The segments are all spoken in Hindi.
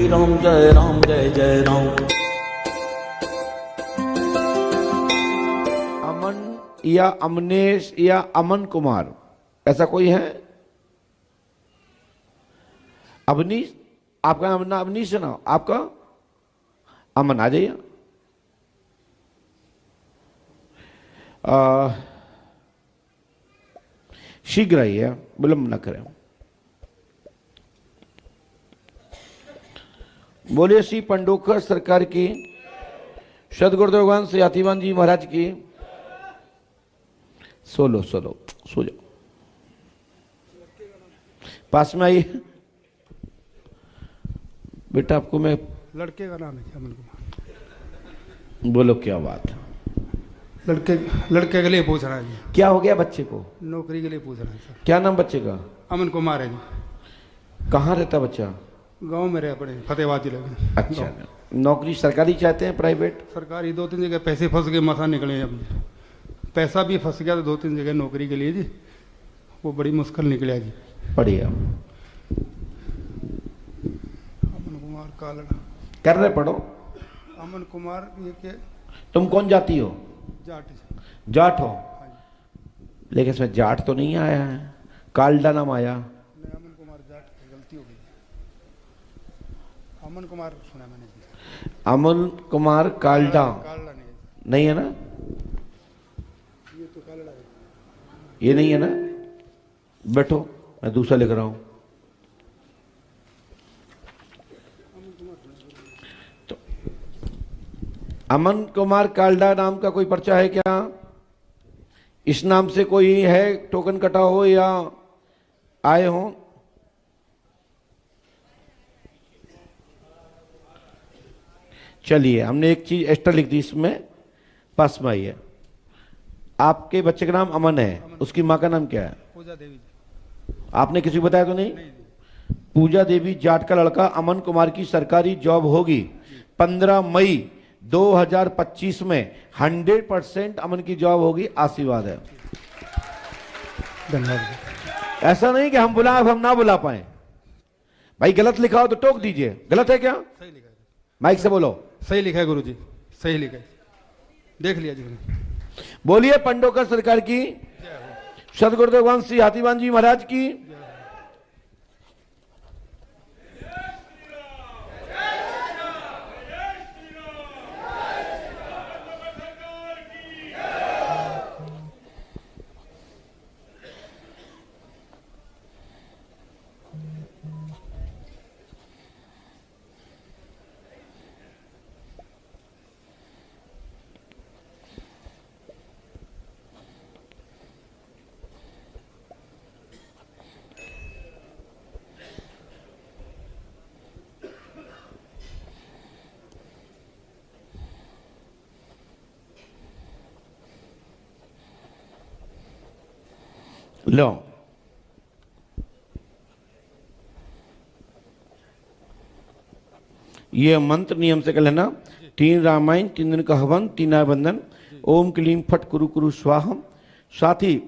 राम जय राम जय जय राम। अमन या अमनेश या अमन कुमार, ऐसा कोई है? अवनीश, आपका नाम ना अवनीश है ना, आपका अमन, आ जाइए। शीघ्र आइए, विलंब न करें। बोलिए श्री पंडोकर सरकार की, सदगुरुदेव भगवान श्री हाथीवान जी महाराज की। सो जाओ, पास में आइए। बेटा आपको मैं, लड़के का नाम है अमन कुमार। बोलो क्या बात है? लड़के के लिए पूछ रहा है जी। क्या हो गया बच्चे को? नौकरी के लिए पूछ रहा है सर। क्या नाम बच्चे का? अमन कुमार है जी। कहाँ रहता बच्चा? गांव में रहे पड़े, फतेहाबाद जिले में। अच्छा, नौकरी सरकारी चाहते हैं प्राइवेट? सरकारी 2-3 जगह पैसे फंस गए, मसा निकले। अभी पैसा भी फंस गया, तो 2-3 जगह नौकरी के लिए जी वो बड़ी मुश्किल निकला जी। बढ़िया, अमन कुमार कालड़ा कर रहे पढ़ो। अमन कुमार ये के तुम कौन जाती हो? जाट। जाट हो, लेकिन इसमें जाट तो नहीं आया है, कालडा नाम आया। नहीं, अमन कुमार जाट, गलती हो गई। अमन कुमार सुना मैंने जी। अमन कुमार कालडा कालड़ा नहीं है ना? ये तो कालड़ा है। ये नहीं है ना? बैठो, मैं दूसरा लिख रहा हूं। तो अमन कुमार कालडा नाम का कोई पर्चा है क्या? इस नाम से कोई है, टोकन कटा हो या आए हो? चलिए, हमने एक चीज एक्स्ट्रा लिख दी इसमें, पास में आइए। आपके बच्चे का नाम अमन है, उसकी माँ का नाम क्या है? पूजा देवी। आपने किसी को बताया तो नहीं? पूजा देवी जाट का लड़का अमन कुमार की सरकारी जॉब होगी 15 मई 2025 में। 100% अमन की जॉब होगी। आशीर्वाद है। धन्यवाद। ऐसा नहीं कि हम बुलाए, हम ना बुला पाए। भाई गलत लिखा हो तो टोक दीजिए। गलत है क्या? सही लिखा है, माइक से बोलो। सही लिखा है गुरुजी, सही लिखा है, देख लिया जी। बोलिए पंडोकर सरकार की, सदगुरुदेव भगवान श्री हाथीवान जी महाराज की। लो, ये मंत्र नियम से कर लेना। 3 रामायण, 3 दिन का हवन, 3 आबंधन, ओम क्लीम फट कुरु कुरु स्वाहम। साथ ही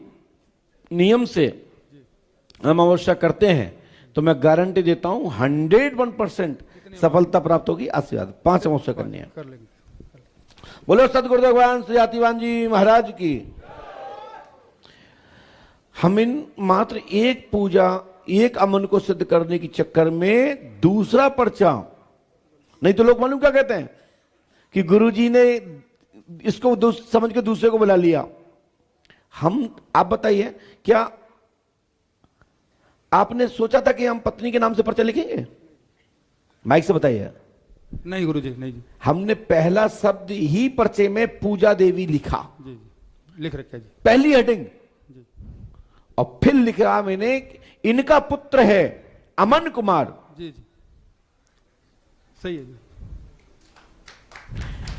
नियम से हम अवश्य करते हैं तो मैं गारंटी देता हूं 101% सफलता प्राप्त होगी। आशीर्वाद 5 अवश्य करनी है। कर लेंगे। बोलो सदगुरुदेव भगवान श्री हाथीवान जी महाराज की। हम इन मात्र एक पूजा, एक अमन को सिद्ध करने के चक्कर में दूसरा पर्चा, नहीं तो लोग मालूम क्या कहते हैं कि गुरुजी ने इसको समझ के दूसरे को बुला लिया। आप बताइए, क्या आपने सोचा था कि हम पत्नी के नाम से पर्चा लिखेंगे? माइक से बताइए। नहीं गुरुजी, नहीं जी। हमने पहला शब्द ही पर्चे में पूजा देवी लिखा, जी लिख रखा है जी, पहली हेडिंग। और फिर लिखा मैंने इनका पुत्र है अमन कुमार। जी सही है जी।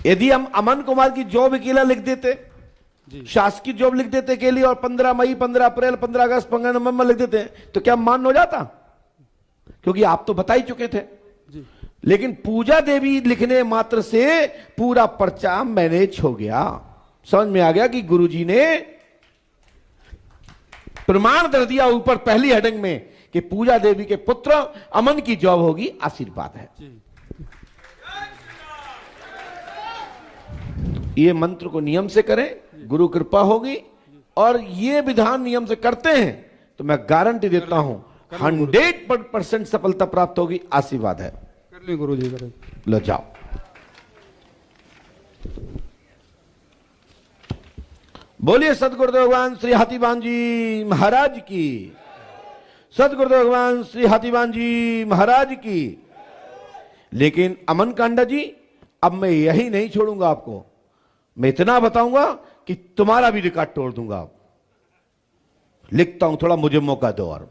यदि हम अमन कुमार की जॉब अकेला लिख देते, शासकीय जॉब लिख देते अकेली, और 15 मई, 15 अप्रैल, 15 अगस्त, 15 नवंबर लिख देते तो क्या मान हो जाता? क्योंकि आप तो बता ही चुके थे जी। लेकिन पूजा देवी लिखने मात्र से पूरा पर्चा मैनेज हो गया। समझ में आ गया कि गुरुजी ने प्रमाण दे दिया ऊपर पहली हेडिंग में कि पूजा देवी के पुत्र अमन की जॉब होगी। आशीर्वाद है। ये मंत्र को नियम से करें, गुरु कृपा होगी। और ये विधान नियम से करते हैं तो मैं गारंटी देता हूं 100% सफलता प्राप्त होगी। आशीर्वाद है। कर लें गुरु जी, करें। लो जाओ। बोलिए सदगुरुदेव भगवान श्री हाथीवान जी महाराज की। सदगुरुदेव भगवान श्री हाथीवान जी महाराज की। लेकिन अमन कांडा जी, अब मैं यही नहीं छोड़ूंगा आपको। मैं इतना बताऊंगा कि तुम्हारा भी रिकॉर्ड तोड़ दूंगा। लिखता हूं, थोड़ा मुझे मौका दो। और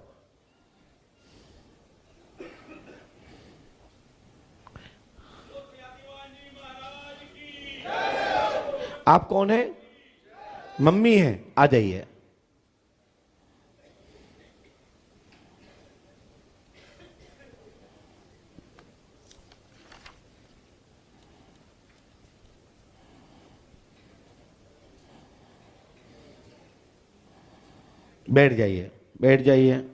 आप कौन है? मम्मी है, आ जाइए। बैठ जाइए, बैठ जाइए।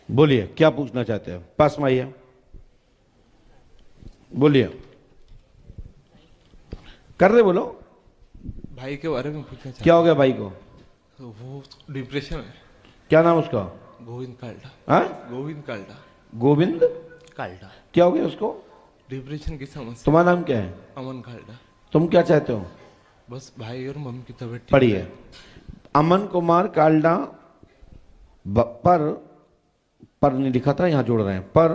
बोलिए, क्या पूछना चाहते हैं? पास में आइए, बोलिए। कर रहे बोलो। भाई के बारे में पूछना क्या हो गया भाई को? तो वो डिप्रेशन है। क्या नाम उसका? गोविंद काल्डा। हाँ, गोविंद काल्डा। गोविंद काल्डा। क्या हो गया उसको? डिप्रेशन की समस्या। तुम्हारा नाम क्या है? अमन काल्डा। तुम क्या चाहते हो? बस भाई और मम्मी की तबीयत ठीक पढ़िए। है। अमन कुमार काल्डा पर नहीं लिखा था, यहां जोड़ रहे हैं। पर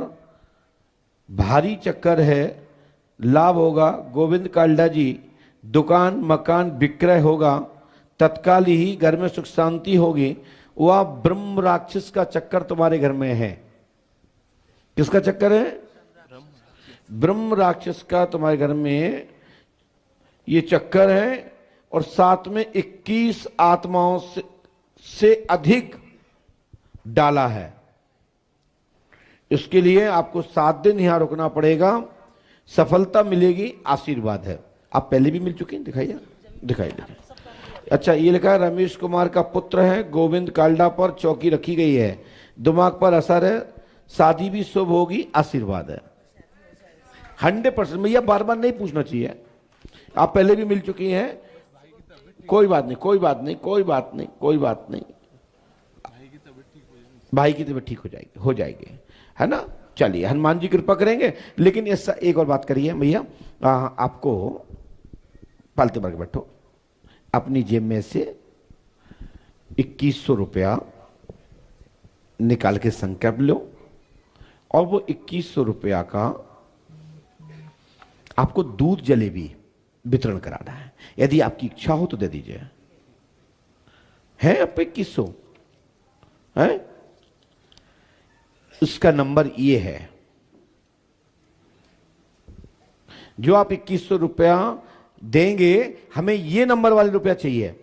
भारी चक्कर है, लाभ होगा। गोविंद काल्डा जी, दुकान मकान विक्रय होगा, तत्काल ही घर में सुख शांति होगी। वह ब्रह्म राक्षस का चक्कर तुम्हारे घर में है। किसका चक्कर है? ब्रह्म राक्षस का तुम्हारे घर में ये चक्कर है। और साथ में 21 आत्माओं से अधिक डाला है। इसके लिए आपको 7 दिन यहां रुकना पड़ेगा। सफलता मिलेगी, आशीर्वाद है। आप पहले भी मिल चुके हैं, दिखाइए, दिखाइए। अच्छा, ये लिखा है रमेश कुमार का पुत्र है, गोविंद काल्डा पर चौकी रखी गई है, दिमाग पर असर है, शादी भी शुभ होगी, आशीर्वाद है। 100%। भैया बार बार नहीं पूछना चाहिए, आप पहले भी मिल चुकी हैं। कोई बात नहीं, कोई बात नहीं, कोई बात नहीं, कोई बात नहीं। भाई की तबीयत ठीक हो जाएगी, हो जाएगी, है ना। चलिए, हनुमान जी कृपा करेंगे। लेकिन ऐसा एक और बात करिए भैया, आपको पालते वर्ग बैठो, अपनी जेब में से 2100 रुपया निकाल के संकल्प लो। और वो 2100 रुपया का आपको दूध जलेबी वितरण कराना है। यदि आपकी इच्छा हो तो दे दीजिए। है आप 2100 है? उसका नंबर ये है। जो आप 2100 रुपया देंगे, हमें ये नंबर वाले रुपया चाहिए।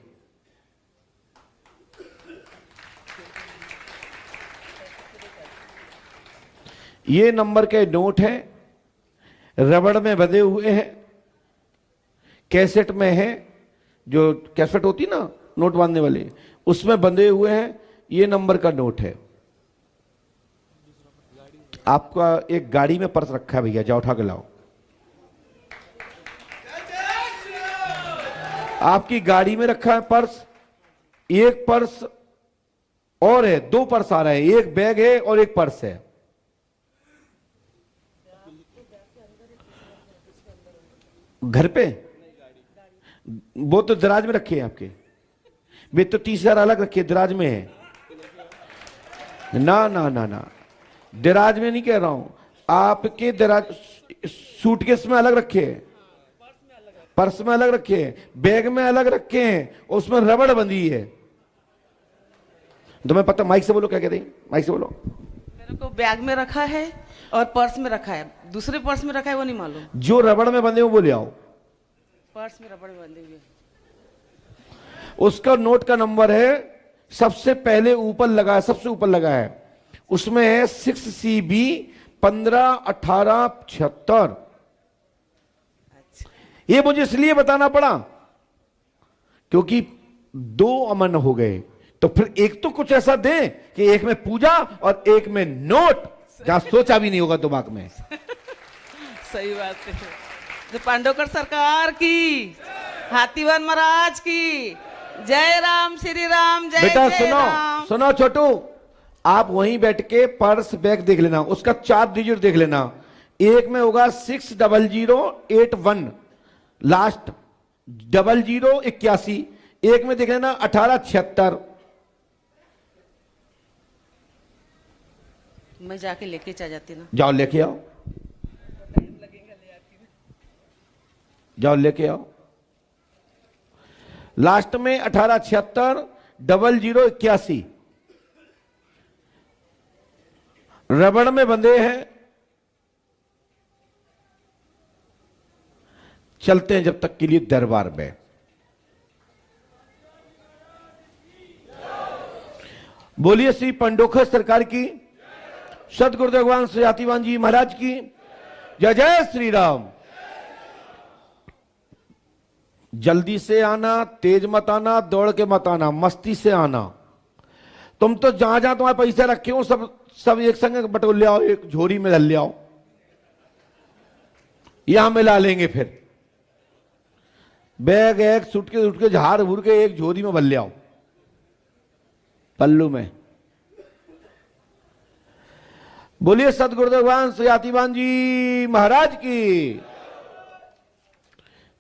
ये नंबर के नोट है, रबड़ में बंधे हुए हैं, कैसेट में है, जो कैसेट होती ना नोट बांधने वाले, उसमें बंधे हुए हैं। ये नंबर का नोट है। आपका एक गाड़ी में पर्स रखा है भैया, जाओ उठा के लाओ। आपकी गाड़ी में रखा है पर्स। एक पर्स और है, 2 पर्स आ रहे हैं, एक बैग है और एक पर्स है। घर पे वो तो दराज में रखे हैं आपके। वे तो 30,000 अलग रखे, दराज में है। ना ना ना ना, दराज में नहीं कह रहा हूं, आपके दराज सूटकेस में अलग रखे हैं, पर्स में अलग रखे हैं, बैग में अलग रखे हैं, उसमें रबड़ बंधी है। तुम्हें पता? माइक से बोलो, क्या कहते हैं, माइक से बोलो। मेरे को बैग में रखा है और पर्स में रखा है, दूसरे पर्स में रखा है वो नहीं मालूम। जो रबड़ में बंधे हो वो ले आओ। पर्स में रबड़ में बंधे हुए। उसका नोट का नंबर है, सबसे पहले ऊपर लगा है, सबसे ऊपर लगा है, उसमें है 6CB 15, 18, 76। ये मुझे इसलिए बताना पड़ा क्योंकि 2 अमन हो गए, तो फिर एक तो कुछ ऐसा दे कि एक में पूजा और एक में नोट, जहां सोचा भी नहीं होगा दिमाग में। सही बात है। जो पांडवकर सरकार की, हाथीवन महाराज की, जय राम श्री राम, जय बेटा जय सुनो राम। सुनो छोटू, आप वहीं बैठ के पर्स बैग देख लेना, उसका 4 डिजिट देख लेना। एक में होगा 60081, लास्ट 0081। एक में देख लेना 1876। मैं जाके लेके चला जाती ना। जाओ लेके आओ, जाओ लेके आओ। लास्ट में 1876, 0081 रबड़ में बंधे हैं। चलते हैं जब तक के लिए दरबार में। बोलिए श्री पंडोखर सरकार की, सतगुरुदेव भगवान श्री हाथीवान जी महाराज की जय। जय श्री राम। जल्दी से आना, तेज मत आना, दौड़ के मत आना, मस्ती से आना। तुम तो जहां जहां तुम्हारे पैसे रखे हो सब एक संग बटोर ले आओ, एक झोरी में डाल ले आओ, यहां मिला लेंगे। फिर बैग एक सुट के झाड़ भूर के एक झोरी में भर ले आओ, पल्लू में। बोलिए सतगुरुदेव भगवान श्री हाथीवान जी महाराज की।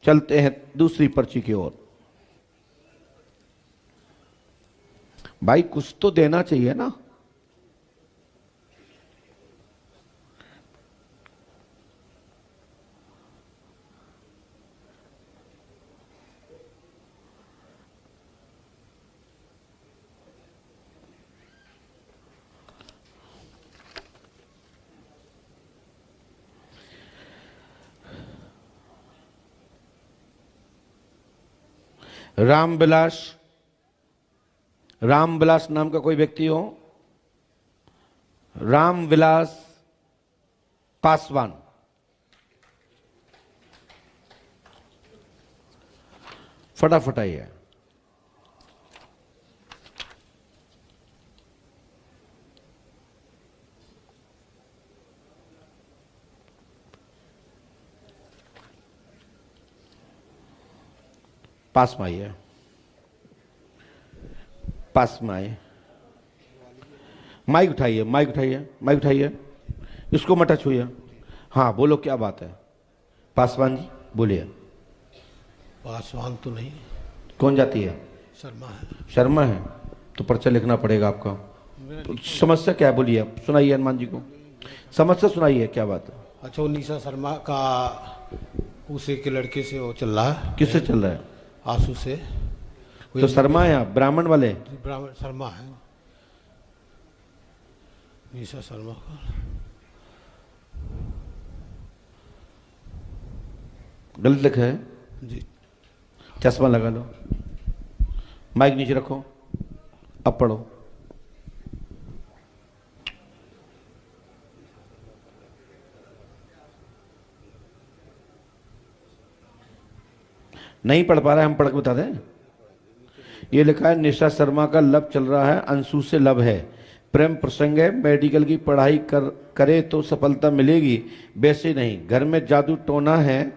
चलते हैं दूसरी पर्ची की ओर। भाई कुछ तो देना चाहिए ना। रामविलास नाम का कोई व्यक्ति हो? रामविलास पासवान। फटाफट आइए। पास में आइए, पास में आइए। माइक उठाइए, माइक उठाइए, माइक उठाइए। इसको मत छूइए। हाँ बोलो, क्या बात है? पासवान जी बोलिए। पासवान तो नहीं। कौन जाती है? शर्मा है। शर्मा है तो पर्चा लिखना पड़ेगा आपका। तो समस्या क्या है बोलिए, सुनाइए हनुमान जी को समस्या सुनाइए, क्या बात है? अच्छा, वो निशा शर्मा का उसे के लड़के से वो चल रहा है। किससे चल रहा है? आंसू से। तो शर्मा है ब्राह्मण वाले? ब्राह्मण शर्मा है, निशा शर्मा का। गलत लिखा है जी। चश्मा लगा लो, माइक नीचे रखो, अब पढ़ो। नहीं पढ़ पा रहा है, हम पढ़ के बता दें। ये लिखा है निशा शर्मा का लब चल रहा है, अंशु से लब है, प्रेम प्रसंग है, मेडिकल की पढ़ाई करे तो सफलता मिलेगी, वैसे नहीं, घर में जादू टोना है,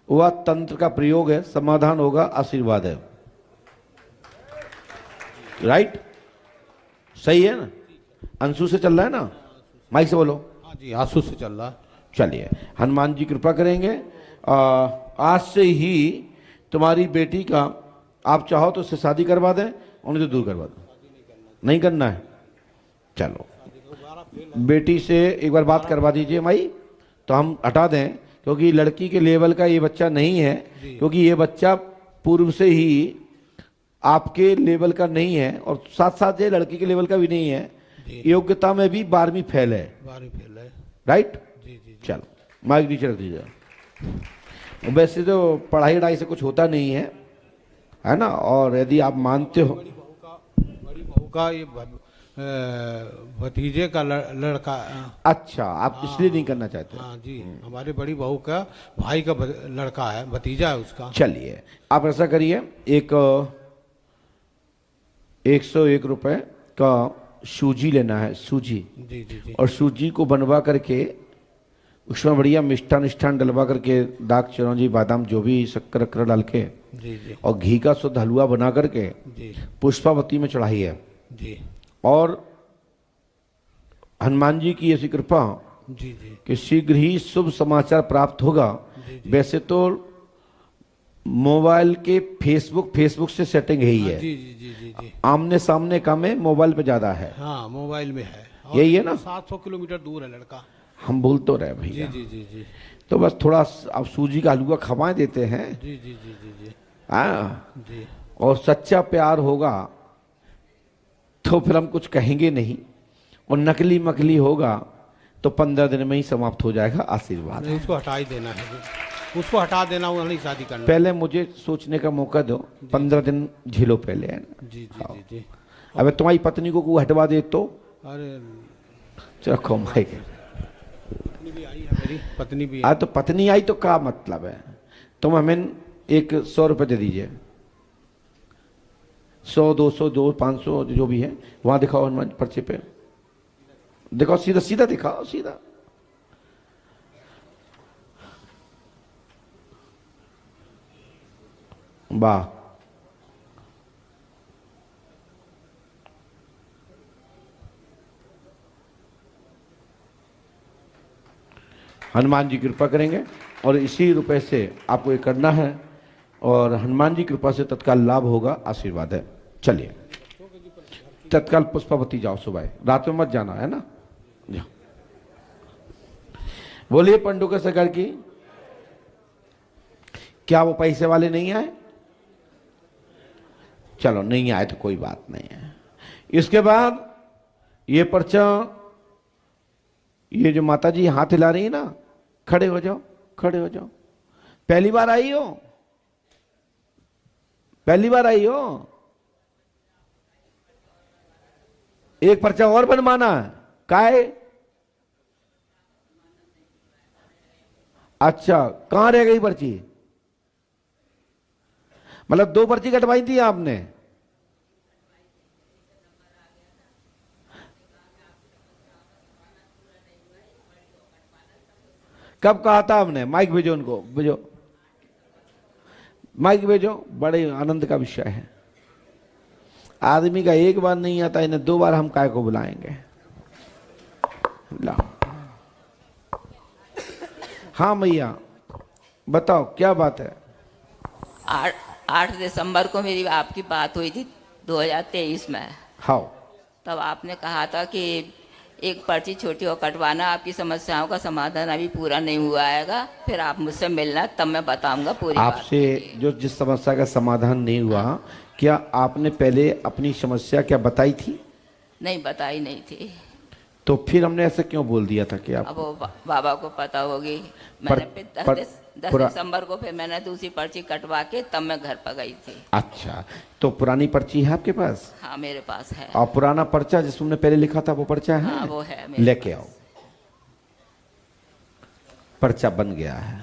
वह तंत्र का प्रयोग है, समाधान होगा, आशीर्वाद है। राइट, सही है ना? अंशु से चल रहा है ना? माइक से बोलो। हाँ जी, आंसू से चल रहा है। चलिए, हनुमान जी कृपा करेंगे। आज से ही तुम्हारी बेटी का आप चाहो तो उससे शादी करवा दें, उन्हें तो दूर करवा दो। नहीं करना है? चलो, बेटी से एक बार बात करवा दीजिए माई, तो हम हटा दें, क्योंकि लड़की के लेवल का ये बच्चा नहीं है, क्योंकि ये बच्चा पूर्व से ही आपके लेवल का नहीं है, और साथ साथ ये लड़की के लेवल का भी नहीं है, योग्यता में भी 12वीं फेल है। 12वीं फेल है। राइट? जी जी। चलो, माइक नीचे रख दीजिए। वैसे तो पढ़ाई वढ़ाई से कुछ होता नहीं है ना? और यदि आप मानते हो, बड़ी बहू का ये भतीजे का लड़का। अच्छा, आप इसलिए नहीं करना चाहते? हाँ जी, हमारी बड़ी बहू का भाई का लड़का है, भतीजा है उसका। चलिए, आप ऐसा करिए, एक 101 रुपए का सूजी लेना है, सूजी। जी जी जी। और सूजी को बनवा करके उसमें बढ़िया मिष्ठान डलवा करके, दाग चिरौंजी बादाम जो भी शक्कर अक्कर डाल के, जी जी और घी का शुद्ध हलवा बना करके जी पुष्पावती में चढ़ाइए। जी और हनुमान जी की ऐसी कृपा जी जी कि शीघ्र ही शुभ समाचार प्राप्त होगा। वैसे तो मोबाइल के फेसबुक से सेटिंग है ही है, जी जी जी जी जी। आमने सामने का में मोबाइल पे ज्यादा है। हाँ, मोबाइल में है। और यही है ना? 700 किलोमीटर दूर है लड़का। हम बोल तो रहे जी भैया। जी जी जी तो बस थोड़ा आप सूजी का हलवा खवाए देते हैं। जी जी जी जी जी हाँ, जी। और सच्चा प्यार होगा तो फिर हम कुछ कहेंगे नहीं, और नकली मकली होगा तो 15 दिन में ही समाप्त हो जाएगा। आशीर्वाद। नहीं, उसको हटा ही देना है, उसको हटा देना, वो नहीं शादी करना। पहले मुझे सोचने का मौका दो, 15 दिन झेलो पहले, है ना? जी जी जी जी। अब तुम्हारी पत्नी को कोई हटवा दे तो अरे रखो माई के। पत्नी भी आई है, मेरी पत्नी भी तो पत्नी आई तो क्या मतलब है? तुम हमें एक 100 रुपये दे दीजिए, 100 200 500 जो भी है, वहां दिखाओ हनुमान पर्चे पे, दिखाओ, सीधा सीधा दिखाओ, सीधा। वाह, हनुमान जी कृपा करेंगे और इसी रुपए से आपको ये करना है, और हनुमान जी कृपा से तत्काल लाभ होगा। आशीर्वाद है। चलिए, तत्काल पुष्पावती जाओ, सुबह, रात में मत जाना, है ना? जाओ। बोलिए पंडुका सरकार की। क्या वो पैसे वाले नहीं आए? चलो, नहीं आए तो कोई बात नहीं है। इसके बाद ये पर्चा, ये जो माता जी हाथ हिला रही है ना, खड़े हो जाओ, खड़े हो जाओ। पहली बार आई हो? पहली बार आई हो? एक पर्चा और बनवाना है। काहे? अच्छा, कहां रह गई पर्ची? मतलब 2 पर्ची कटवाई थी आपने? कब कहा था आपने? माइक भेजो उनको, भेजो माइक भेजो। बड़े आनंद का विषय है। आदमी का एक बार नहीं आता, इन्हें 2 बार हम काय को बुलाएंगे? लाओ। हाँ मैया, बताओ क्या बात है? 8 दिसंबर को मेरी आपकी बात हुई थी 2023 में। हाँ। तब आपने कहा था कि एक पर्ची छोटी और कटवाना, आपकी समस्याओं का समाधान अभी पूरा नहीं हुआ आएगा, फिर आप मुझसे मिलना, तब मैं बताऊंगा पूरी बात। आपसे जो जिस समस्या का समाधान नहीं हुआ, क्या आपने पहले अपनी समस्या क्या बताई थी? नहीं बताई नहीं थी। तो फिर हमने ऐसे क्यों बोल दिया था कि आप? अब वो बाबा को पता होगी। मैंने फिर 10 दिसंबर को फिर मैंने दूसरी पर्ची कटवा के तब मैं घर पर गई थी। अच्छा, तो पुरानी पर्ची है आपके पास? हाँ, मेरे पास है। और पुराना पर्चा जिसमें पहले लिखा था वो पर्चा है? हाँ, वो है मेरे लेके आओ। पर्चा बन गया है।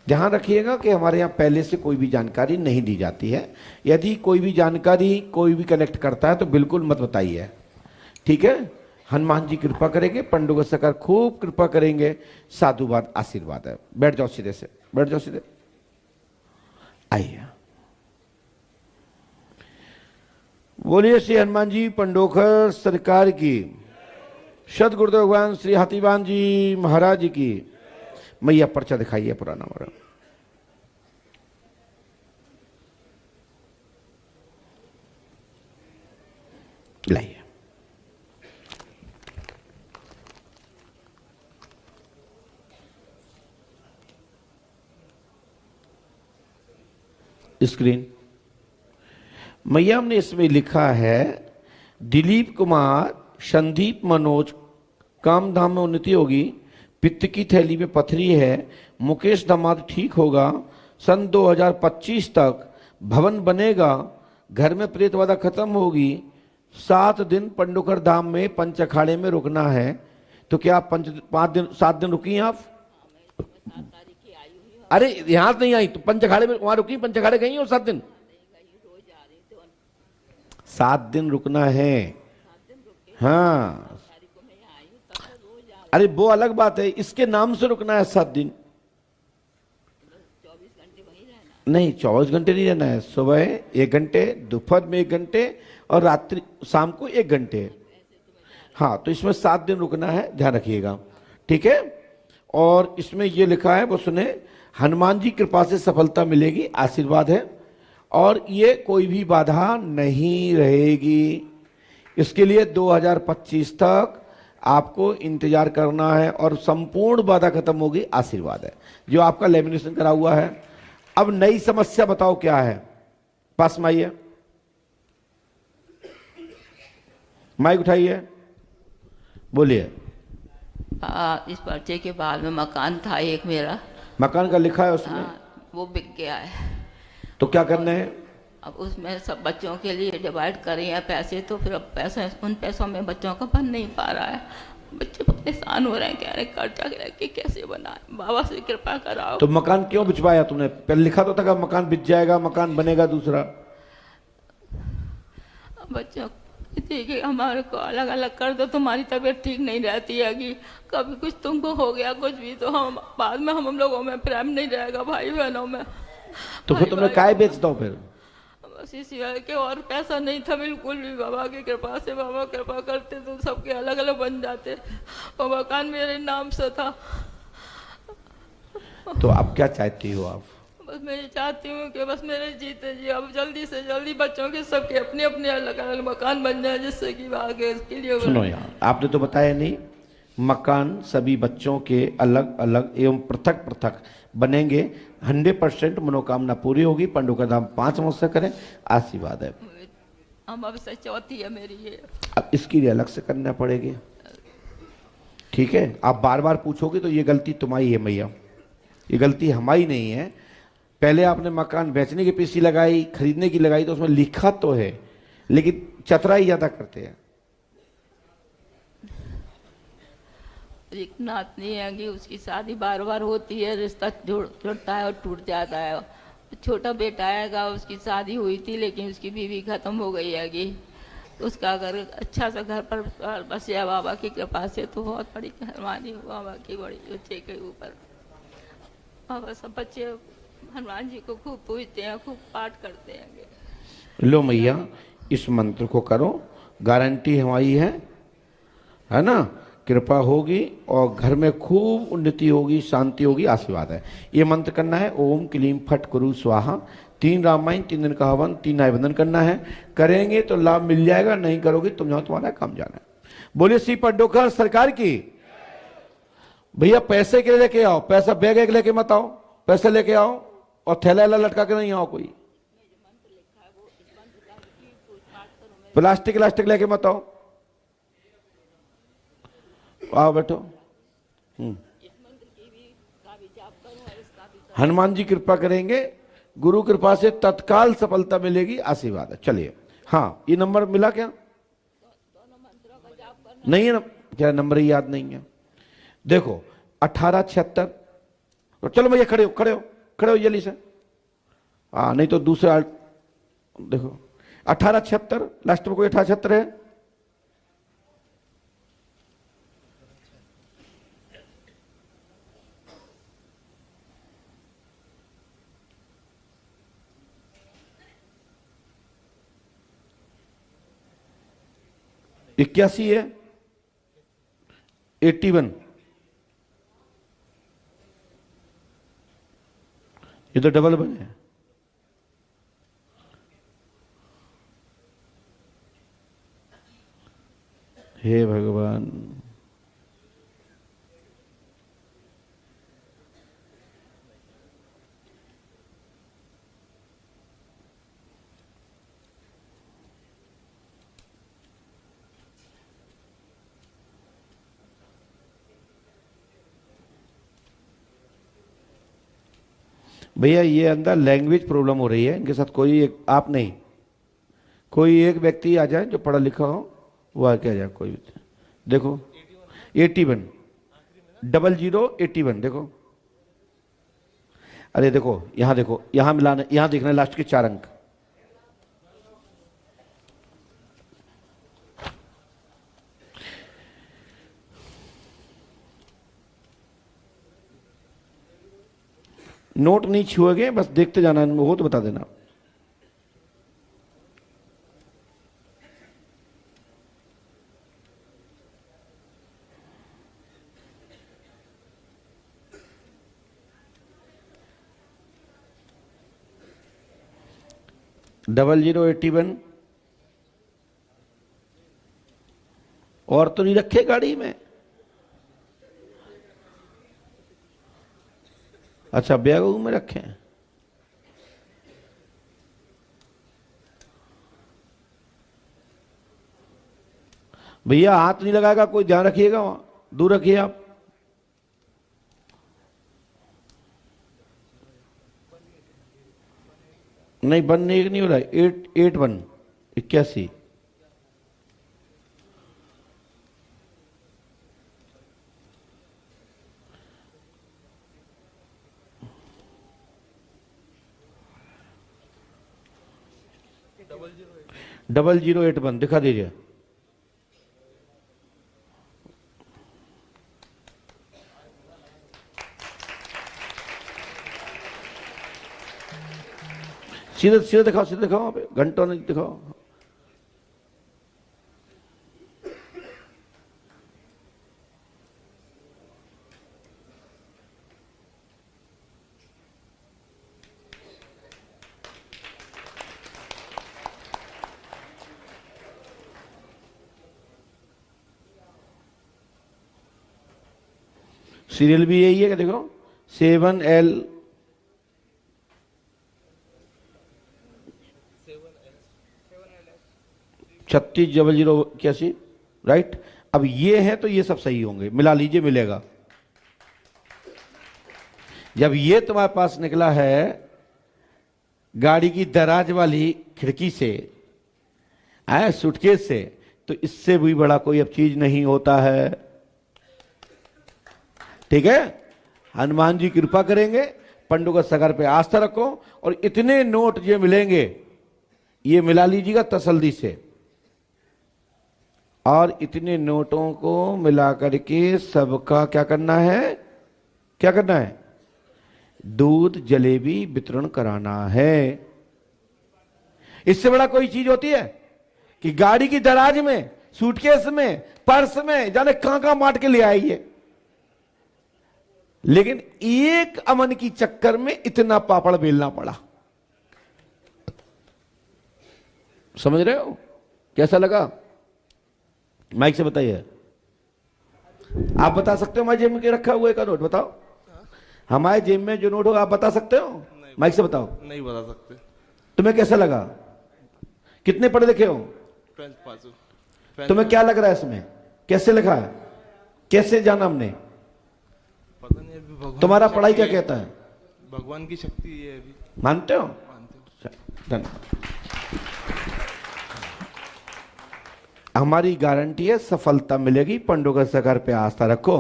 ध्यान रखिएगा कि हमारे यहाँ पहले से कोई भी जानकारी नहीं दी जाती है। यदि कोई भी जानकारी कोई भी कलेक्ट करता है तो बिल्कुल मत बताइए, ठीक है? हनुमान जी कृपा करेंगे, पंडुका सरकार खूब कृपा करेंगे। साधुवाद, आशीर्वाद है। बैठ जाओ सीधे से, बैठ जाओ सीधे। आइए, बोलिए श्री हनुमान जी पंडोखर सरकार की। सदगुरुदेव भगवान श्री हाथीवान जी महाराज जी की। मैया पर्चा दिखाइए पुराना वाला। लाइए। स्क्रीन। मैया हमने इसमें लिखा है, दिलीप कुमार, संदीप मनोज, काम धाम में उन्नति होगी, पित्त की थैली में पथरी है, मुकेश दामाद ठीक होगा, सन 2025 तक भवन बनेगा, घर में प्रेत बाधा खत्म होगी, 7 दिन पंडोकर धाम में पंच अखाड़े में रुकना है, तो क्या आप 7 दिन रुकी हैं आप? अरे यहां नहीं आई तो पंच अखाड़े में वहां रुकी, पंच अखाड़े गई हो 7 दिन? 7 दिन रुकना है। हाँ, अरे वो अलग बात है, इसके नाम से रुकना है 7 दिन। नहीं, 24 घंटे नहीं रहना है। सुबह 1 घंटे, दोपहर में 1 घंटे और रात्रि शाम को 1 घंटे। हाँ, तो इसमें 7 दिन रुकना है, ध्यान रखिएगा, ठीक है। और इसमें ये लिखा है, वो सुने, हनुमान जी कृपा से सफलता मिलेगी, आशीर्वाद है, और ये कोई भी बाधा नहीं रहेगी। इसके लिए 2025 तक आपको इंतजार करना है और संपूर्ण बाधा खत्म होगी, आशीर्वाद है। जो आपका लेमिनेशन करा हुआ है। अब नई समस्या बताओ क्या है? पास में आइए, माइक उठाइए, बोलिए। इस पर्चे के बाद में मकान था एक मेरा, मकान का लिखा है उसमें? वो बिक गया है। तो क्या करने हैं? अब उसमें सब बच्चों के लिए डिवाइड करे हैं पैसे, तो फिर अब पैसे, उन पैसों में बच्चों का बन नहीं पा रहा है। बच्चे परेशान हो रहे हैं, कह रहे हैं कर्जा लेके कैसे बनाए, बाबा से कृपा कराओ। तो मकान क्यों बिचवाया तुमने? पहले लिखा तो था कि मकान बिच जाएगा, मकान बनेगा दूसरा। बच्चों ठीक है, हमारे को अलग अलग कर दो, तुम्हारी तबीयत ठीक नहीं रहती है कि कभी कुछ तुमको हो गया कुछ भी, तो हम बाद में हम लोगों में प्रेम नहीं रहेगा, भाई बहनों में। तो फिर तुमने काय बेच दो फिर? बस इसी वजह के, और पैसा नहीं था बिल्कुल भी। बाबा की कृपा से, बाबा कृपा करते तो सबके अलग अलग बन जाते, और मकान मेरे नाम से था। तो अब क्या चाहती हो आप? बस मैं ये चाहती हूँ कि बस मेरे जीते जी अब जल्दी से जल्दी बच्चों के सबके अपने अपने अलग अलग मकान बन जाए, जिससे कि आगे इसके लिए। सुनो यार, आपने तो बताया नहीं, मकान सभी बच्चों के अलग अलग एवं पृथक पृथक बनेंगे। 100% मनोकामना पूरी होगी। पंडोकर धाम 5 महोत्सव करें, आशीर्वाद है। हम अब से चौथी है मेरी ये। अब इसकी लिए अलग से करना पड़ेगी, ठीक है। आप बार बार पूछोगे तो ये गलती तुम्हारी है मैया, ये गलती हमारी नहीं है। पहले आपने मकान बेचने की पीसी लगाई, खरीदने की लगाई, तो उसमें लिखा तो है, लेकिन चतराई ज्यादा करते हैं। एक नातनी है कि उसकी शादी बार बार होती है, रिश्ता जुड़ता है और टूट जाता है। छोटा बेटा आएगा, उसकी शादी हुई थी लेकिन उसकी बीवी खत्म हो गई है कि उसका अगर अच्छा सा घर पर बस या बाबा की कृपा से, तो बहुत बड़ी मेहरबानी हो बाबा की, बड़ी बच्चे के ऊपर। बाबा सब बच्चे हनुमान जी को खूब पूजते हैं, खूब पाठ करते हैं। लो मैया, इस मंत्र को करो, गारंटी हमारी है ना, कृपा होगी और घर में खूब उन्नति होगी, शांति होगी, आशीर्वाद है। ये मंत्र करना है, ओम क्लीम फट कुरु स्वाहा। 3 रामायण, 3 दिन का हवन, 3 आयबंधन करना है। करेंगे तो लाभ मिल जाएगा, नहीं करोगे तुम जाओ, तुम्हारा काम जाना है। बोलिए श्री पंडोकर सरकार की। भैया पैसे के लेके आओ, पैसा बैग एक लेके मत आओ, पैसे लेके आओ और थैला लटका के नहीं आओ कोई। प्लास्टिक लेके मत आओ, आओ बैठो। हनुमान जी कृपा करेंगे, गुरु कृपा से तत्काल सफलता मिलेगी, आशीर्वाद है। चलिए, हाँ, ये नंबर मिला क्या? नहीं है ना, क्या नंबर ही याद नहीं है? देखो 1876। तो चलो भैया खड़े हो जल्दी से। हाँ, नहीं तो दूसरा देखो 1876, लास्ट में कोई 1876 है? इक्यासी है, 81, ये तो डबल बने। हे भगवान, भैया ये अंदर लैंग्वेज प्रॉब्लम हो रही है, इनके साथ कोई आप नहीं, कोई एक व्यक्ति आ जाए जो पढ़ा लिखा हो, वो आके आ जाए कोई भी। देखो 81 0081 देखो। अरे देखो यहां देखो, यहां मिलाना, यहां देखना लास्ट के 4 अंक। नोट नहीं छुएंगे, बस देखते जाना, हो तो बता देना। डबल 0081 और तो नहीं रखे गाड़ी में? अच्छा बैग में रखे हैं। भैया हाथ नहीं लगाएगा कोई, ध्यान रखिएगा, वहां दूर रखिए आप। नहीं बन नहीं हो रहा है। 881 81 0081 दिखा दीजिए। सीधे सीधे दिखाओ, सीधे दिखाओ, वहां पे घंटों नहीं दिखाओ। सीरियल भी यही है कि देखो 7L 360081, राइट। अब ये है तो ये सब सही होंगे, मिला लीजिए, मिलेगा। जब ये तुम्हारे पास निकला है गाड़ी की दराज वाली खिड़की से, आया सूटकेस से, तो इससे भी बड़ा कोई अब चीज नहीं होता है। ठीक है, हनुमान जी कृपा करेंगे, पंडों का सगर पे आस्था रखो, और इतने नोट जो मिलेंगे ये मिला लीजिएगा तसल्ली से, और इतने नोटों को मिला करके सबका क्या करना है, क्या करना है, दूध जलेबी वितरण कराना है। इससे बड़ा कोई चीज होती है कि गाड़ी की दराज में, सूटकेस में, पर्स में, जाने कहां कहां मार के ले आइए, लेकिन एक अमन की चक्कर में इतना पापड़ बेलना पड़ा। समझ रहे हो? कैसा लगा? माइक से बताइए। आप बता सकते हो हमारे जेब में रखा हुआ का नोट? बताओ, हमारे जेब में जो नोट होगा आप बता सकते हो? माइक से बताओ। नहीं बता सकते। तुम्हें कैसा लगा? कितने पढ़े लिखे हो? 12th पास। तुम्हें क्या लग रहा है इसमें? कैसे लिखा है? कैसे जाना हमने? पता नहीं अभी। भगवान तुम्हारा पढ़ाई क्या कहता है? भगवान की शक्ति है अभी। मानते हो? मानते हो। धन्यवाद। हमारी गारंटी है सफलता मिलेगी, पंडों का सगर पे आस्था रखो।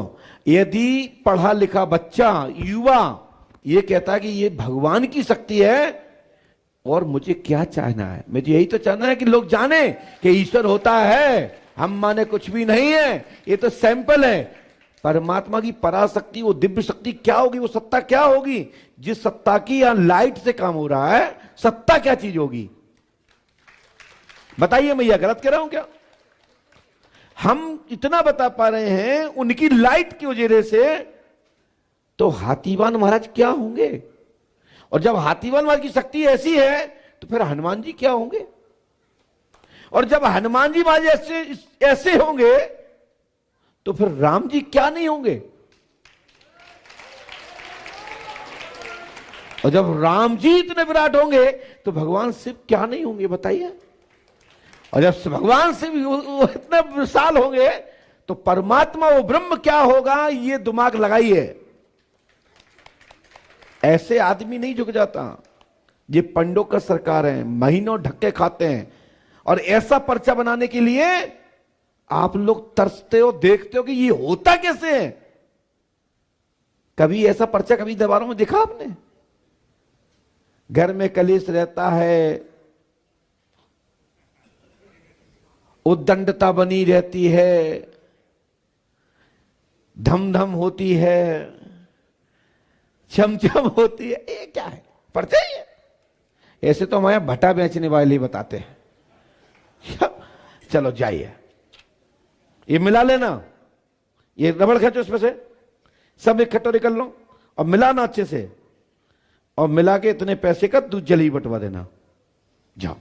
यदि पढ़ा लिखा बच्चा, युवा ये कहता है कि ये भगवान की शक्ति है और मुझे क्या चाहना है, मुझे यही तो चाहना है कि लोग जाने कि ईश्वर होता है, हम माने कुछ भी नहीं है, ये तो सैंपल है। परमात्मा की पराशक्ति, वो दिव्य शक्ति क्या होगी, वो सत्ता क्या होगी? जिस सत्ता की यहां लाइट से काम हो रहा है, सत्ता क्या चीज होगी बताइए? भैया गलत कह रहा हूं क्या? हम इतना बता पा रहे हैं उनकी लाइट की वजह से, तो हाथीवान महाराज क्या होंगे? और जब हाथीवान महाराज की शक्ति ऐसी है तो फिर हनुमान जी क्या होंगे? और जब हनुमान जी महाराज ऐसे होंगे तो फिर राम जी क्या नहीं होंगे? और जब राम जी इतने विराट होंगे तो भगवान शिव क्या नहीं होंगे बताइए? और जब भगवान शिव इतने विशाल होंगे तो परमात्मा वो ब्रह्म क्या होगा? ये दिमाग लगाइए। ऐसे आदमी नहीं झुक जाता। ये पंडों का सरकार है, महीनों धक्के खाते हैं और ऐसा पर्चा बनाने के लिए आप लोग तरसते हो, देखते हो कि ये होता कैसे है। कभी ऐसा पर्चा कभी दीवारों में देखा आपने? घर में कलेश रहता है, उद्दंडता बनी रहती है, धम धम होती है, चमचम होती है, ये क्या है पर्चे? ऐसे तो हमारे भट्टा बेचने वाले बताते हैं। चलो जाइए, ये मिला लेना, ये रबड़ खींचो इसमें से, सब एक कटोरी कर लो और मिलाना अच्छे से, और मिला के इतने पैसे का दूध जली बंटवा देना। जाओ।